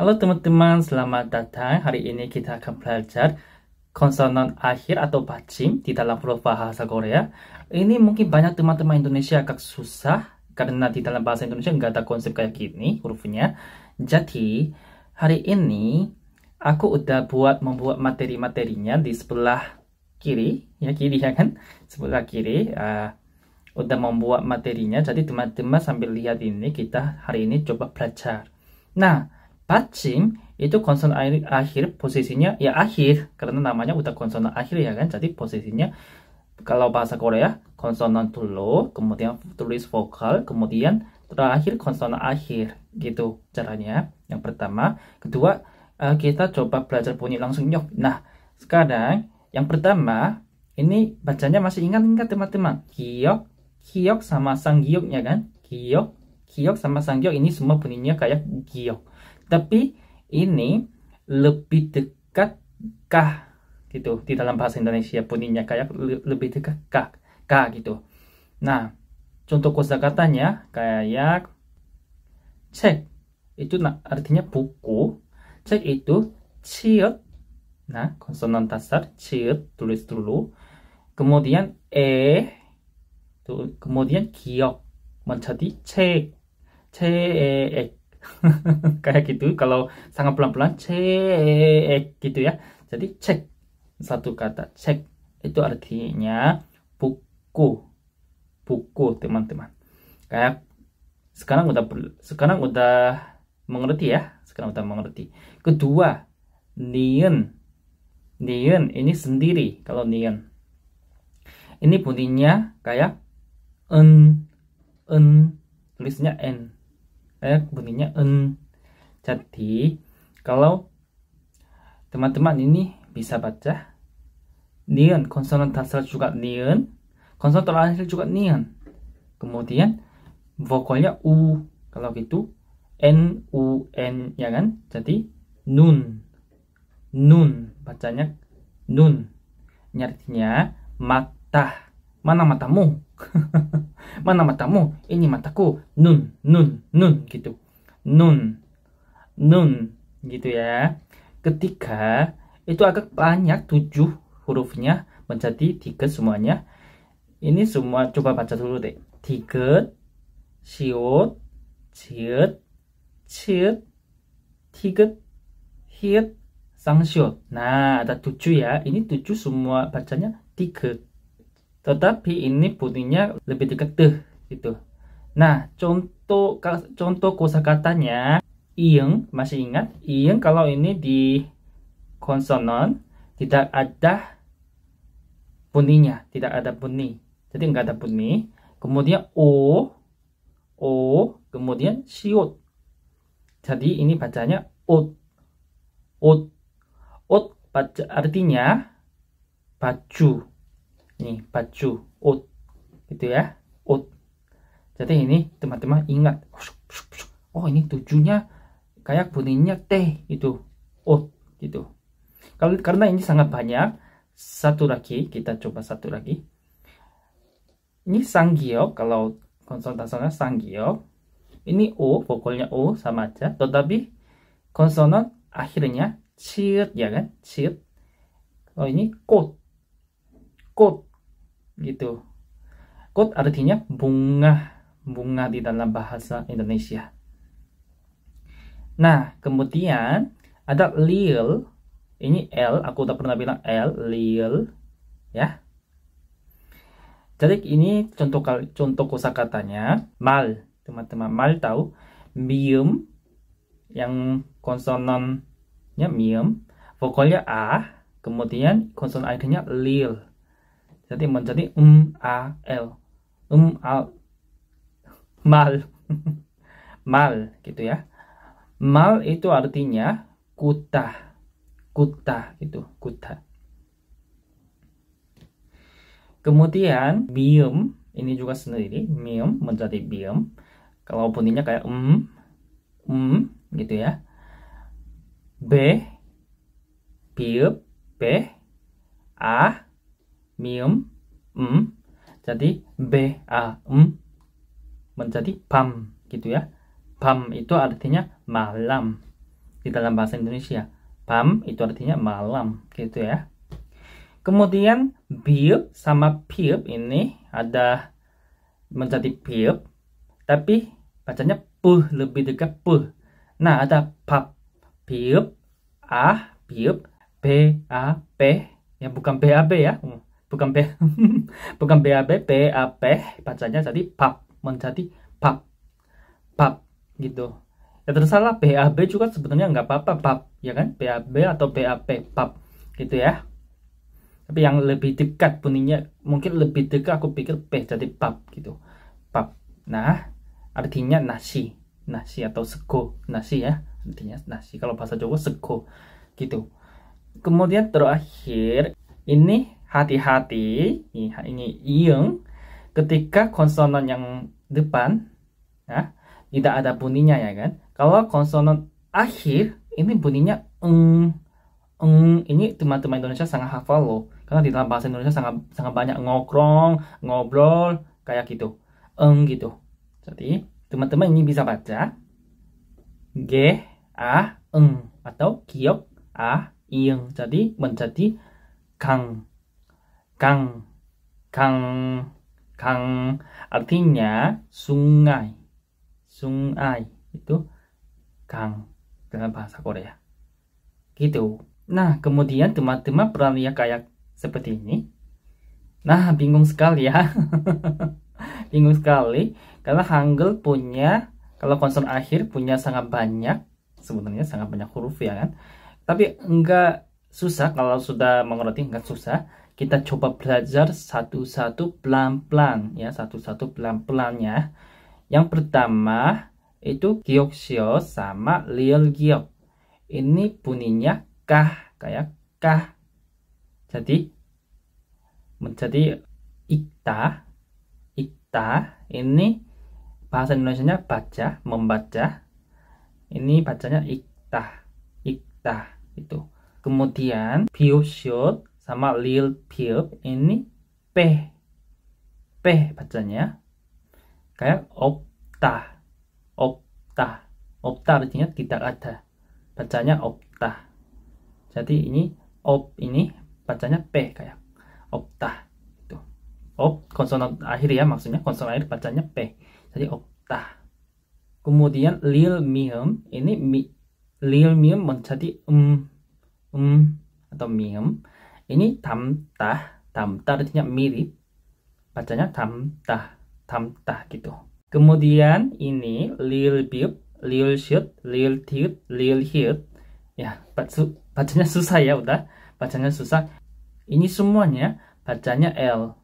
Halo teman-teman, selamat datang. Hari ini kita akan belajar konsonan akhir atau bacim di dalam huruf bahasa Korea. Ini mungkin banyak teman-teman Indonesia agak susah karena di dalam bahasa Indonesia nggak ada konsep kayak gini hurufnya. Jadi hari ini aku udah membuat materi-materinya di sebelah kiri, ya kan? Sebelah kiri. Udah membuat materinya. Jadi teman-teman sambil lihat ini, kita hari ini coba belajar. Nah, bacim itu konsonan akhir, posisinya ya akhir karena namanya udah konsonan akhir ya kan. Jadi posisinya kalau bahasa Korea konsonan dulu, kemudian tulis vokal, kemudian terakhir konsonan akhir gitu caranya. Yang pertama, kedua kita coba belajar bunyi langsung yuk. Nah, sekarang yang pertama ini bacanya masih ingat teman-teman. Giok sama sanggioknya kan. Giok sama sanggiok ini semua bunyinya kayak giok. Tapi ini lebih dekat kah gitu. Di dalam bahasa Indonesia bunyinya kayak lebih dekat kah gitu. Nah, contoh kosakatanya kayak cek itu artinya buku. Cek itu ciut. Nah, konsonan dasar ciut tulis dulu. Kemudian kemudian giok menjadi cek kayak gitu. Kalau sangat pelan-pelan cek gitu ya. Jadi cek, satu kata cek itu artinya buku teman-teman. Kayak sekarang udah mengerti ya. Sekarang udah mengerti. Kedua, niun ini sendiri. Kalau niun ini bunyinya kayak tulisnya n, kayak bunyinya n. Jadi kalau teman-teman ini bisa baca niun, konsonan dasar juga niun, konsonan terakhir juga niun, kemudian vokalnya u, kalau gitu n u n ya kan. Jadi nun bacanya nun. Ini artinya mata. Mana matamu? Mana matamu? Ini mataku. Nun gitu. Nun gitu ya. Ketiga itu agak banyak, 7 hurufnya menjadi 3 semuanya. Ini semua coba baca dulu deh. Tiget, siut, ciut, ciut, tiget, hiet, sangsiut. Nah, ada 7 ya. Ini 7 semua bacanya tiget. Tetapi ini bunyinya lebih dekat deh gitu. Nah, contoh kosakatanya ing, masih ingat? Ing kalau ini di konsonan tidak ada bunyinya, tidak ada bunyi. Jadi enggak ada bunyi. Kemudian o, kemudian siut. Jadi ini bacanya ot. Baca artinya baju. Nih, baju, ot gitu ya, ot. Jadi ini teman-teman ingat, oh ini 7-nya kayak bunyinya T itu, ot gitu. Karena ini sangat banyak, satu lagi kita coba satu lagi. Ini sanggiok, kalau konsonan sanggiok. Ini o, vokalnya o sama aja, tetapi konsonan akhirnya ciut ya kan, ciut. Oh ini kot gitu. Kot artinya bunga di dalam bahasa Indonesia. Nah, kemudian ada lil. Ini L, aku udah pernah bilang L, lil ya. Jadi ini contoh kosakatanya mal. Teman-teman, mal tahu mium, yang konsonannya mium, vokalnya a, kemudian konsonan akhirnya lil. Jadi menjadi mal mal gitu ya. Mal itu artinya kuta gitu, kuta. Kemudian bium ini juga sendiri, mium menjadi bium. Kalau bunyinya kayak gitu ya. Biup, a, mium, jadi menjadi bam gitu ya. Bam itu artinya malam. di dalam bahasa Indonesia. Pam itu artinya malam, gitu ya. Kemudian biup sama piup ini ada menjadi piup, tapi bacanya puh, lebih dekat puh. Nah, ada pap, piup, piup, b, a, p, ya bukan b, a, b ya, bukan b, bukan b, a, b, p, a, p, bacanya jadi pap, menjadi pap, pap, gitu. Ya terserah, b, a, b juga sebetulnya nggak apa-apa, pap, ya kan, b, a, b atau b, a, p, pap, gitu ya. Tapi yang lebih dekat bunyinya, mungkin lebih dekat aku pikir p, jadi pap, gitu, pap. Nah, artinya nasi, nasi atau sego, nasi ya, artinya nasi. Kalau bahasa Jawa sego, gitu. Kemudian terakhir ini hati-hati, ini ieng, ketika konsonan yang depan ya, tidak ada bunyinya ya kan. Kalau konsonan akhir ini bunyinya ini teman-teman Indonesia sangat hafal loh, karena di dalam bahasa Indonesia sangat banyak ngobrol kayak gitu, gitu. Jadi teman-teman ini bisa baca g, a, atau giok, a, ieng. Jadi menjadi kang, kang, kang, kang, artinya sungai, sungai itu kang dalam bahasa Korea, gitu. Nah, kemudian teman-teman pernah lihat kayak seperti ini. Nah, bingung sekali ya. Bingung sekali karena Hangul punya, kalau konsonan akhir punya sangat banyak, sebenarnya sangat banyak huruf ya kan. Tapi enggak susah, kalau sudah mengerti enggak susah. Kita coba belajar satu-satu pelan-pelan ya, satu-satu pelan-pelan ya. Yang pertama itu gyeokseo sama liel giok. Ini bunyinya kah, kayak kah. Jadi menjadi ikta, ikta. Ini bahasa Indonesianya baca, membaca. Ini bacanya ikta, ikta itu. Kemudian piusyot sama lil piup ini p, p bacanya kayak opta, opta, opta artinya tidak ada, bacanya opta. Jadi ini op, ini bacanya p kayak opta itu. Op konsonan akhir ya, maksudnya konsonan akhir bacanya p. Jadi opta. Kemudian lil mium ini lil mium menjadi atau mium. Ini tamtah, tamtah artinya mirip. Bacanya tamtah, tamtah gitu. Kemudian ini lil biup, lil shoot, lil tiut, lil hiut. Ya, bacanya susah ya, udah. Bacanya susah. Ini semuanya bacanya L.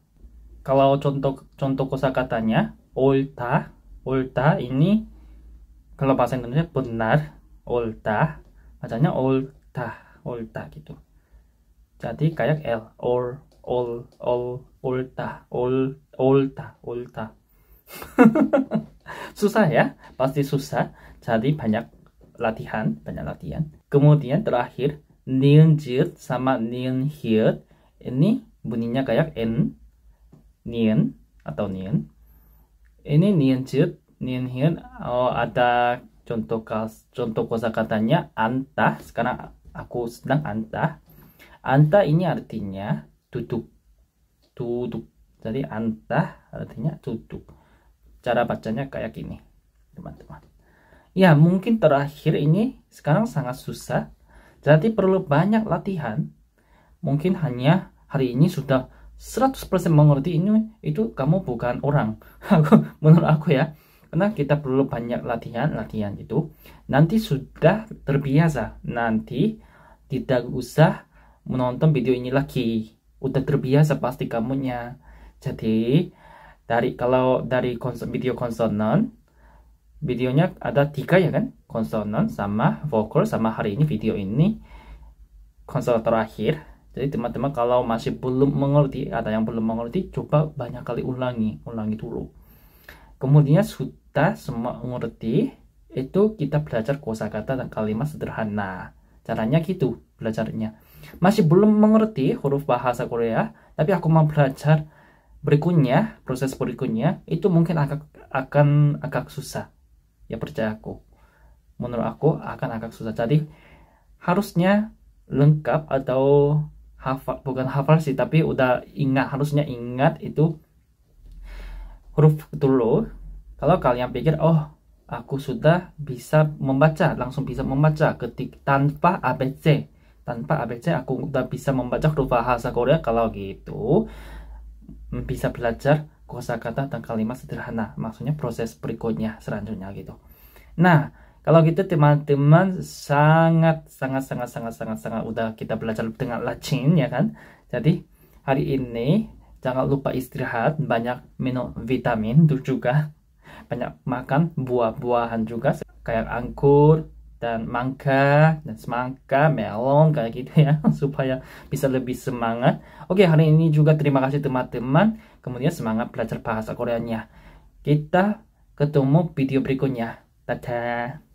Kalau contoh kosakatanya olta, olta ini kalau bahasa Indonesia benar, olta, bacanya olta, olta gitu. Jadi kayak L, olta, olta, olta. Susah ya, pasti susah. Jadi banyak latihan. Kemudian terakhir nienjut sama nienhiut. Ini bunyinya kayak N, nien atau nien. Ini nienjut, nienhiut. Oh, ada contoh kosakatanya anta. Sekarang aku sedang anta. Anta ini artinya duduk, duduk. Jadi anta artinya duduk. Cara bacanya kayak gini, teman-teman. Ya, mungkin terakhir ini sekarang sangat susah. Jadi perlu banyak latihan. Mungkin hanya hari ini sudah 100% mengerti ini, itu kamu bukan orang. Menurut aku ya. Karena kita perlu banyak latihan itu. Nanti sudah terbiasa. Nanti tidak usah menonton video ini lagi. Udah terbiasa pasti kamunya. Jadi kalau dari video konsonan, videonya ada 3 ya kan, konsonan sama vokal sama hari ini video ini konsonan terakhir. Jadi teman-teman kalau masih belum mengerti, ada yang belum mengerti, coba banyak kali ulangi dulu. Kemudian sudah semua mengerti, itu kita belajar kosakata dan kalimat sederhana. Caranya gitu belajarnya. Masih belum mengerti huruf bahasa Korea, tapi aku mau belajar berikutnya, proses berikutnya itu mungkin akan agak susah. Ya percaya aku. menurut aku akan agak susah. Jadi harusnya lengkap atau hafal, bukan hafal sih, tapi udah ingat, harusnya ingat itu huruf dulu. Kalau kalian pikir, oh aku sudah bisa membaca, langsung bisa membaca ketik tanpa ABC. Tanpa ABC aku udah bisa membaca huruf bahasa Korea. Kalau gitu bisa belajar kosakata dan kalimat sederhana. Maksudnya proses berikutnya selanjutnya gitu. Nah, kalau gitu teman-teman sangat udah kita belajar dengan rajin ya kan. Jadi hari ini jangan lupa istirahat, banyak minum vitamin juga, banyak makan buah-buahan juga kayak anggur dan mangga dan semangka, melon kayak gitu ya supaya bisa lebih semangat. Oke, hari ini juga terima kasih teman-teman. Kemudian semangat belajar bahasa Koreanya. Kita ketemu video berikutnya. Dadah.